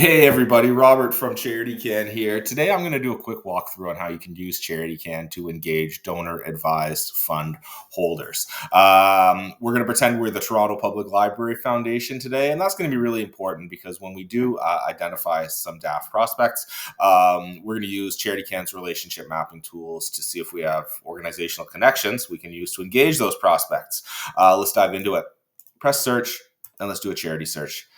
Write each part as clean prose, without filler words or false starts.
Hey everybody, Robert from CharityCAN here. Today I'm going to do a quick walkthrough on how you can use CharityCAN to engage donor-advised fund holders. We're going to pretend we're the Toronto Public Library Foundation today, and that's going to be really important because when we do identify some DAF prospects, we're going to use CharityCAN's relationship mapping tools to see if we have organizational connections we can use to engage those prospects. Let's dive into it. Press search, and let's do a charity search.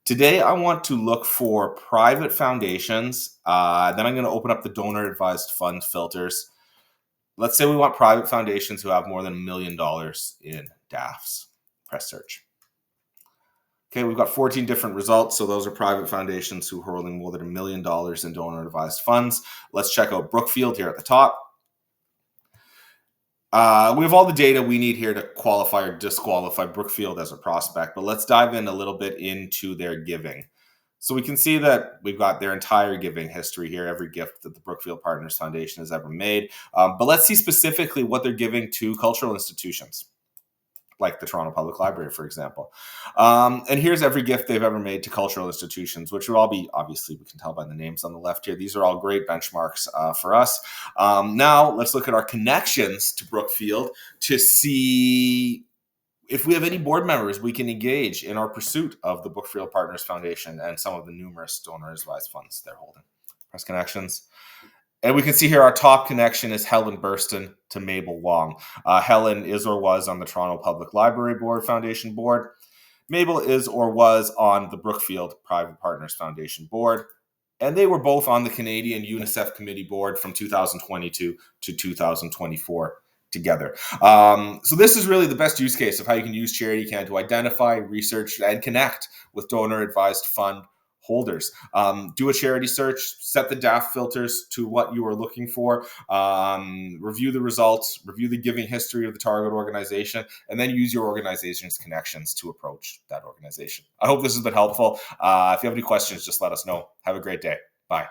Today, I want to look for private foundations. Then I'm going to open up the donor advised fund filters. Let's say we want private foundations who have more than $1 million in DAFs. Press search. Okay, we've got 14 different results. So those are private foundations who are holding more than $1 million in donor advised funds. Let's check out Brookfield here at the top. We have all the data we need here to qualify or disqualify Brookfield as a prospect, but let's dive in a little bit into their giving. So we can see that we've got their entire giving history here, every gift that the Brookfield Partners Foundation has ever made. But let's see specifically what they're giving to cultural institutions, like the Toronto Public Library, for example. And here's every gift they've ever made to cultural institutions, which would all be, obviously, we can tell by the names on the left here. These are all great benchmarks for us. Now, let's look at our connections to Brookfield to see if we have any board members we can engage in our pursuit of the Brookfield Partners Foundation and some of the numerous donor-advised funds they're holding. Press connections. And we can see here our top connection is Helen Burston to Mabel Wong. Helen is or was on the Toronto Public Library Board Foundation Board. Mabel is or was on the Brookfield Private Partners Foundation Board. And they were both on the Canadian UNICEF Committee Board from 2022 to 2024 together. So this is really the best use case of how you can use CharityCAN to identify, research, and connect with donor-advised fund holders. Do a charity search, set the DAF filters to what you are looking for, review the results, review the giving history of the target organization, and then use your organization's connections to approach that organization. I hope this has been helpful. If you have any questions, just let us know. Have a great day. Bye.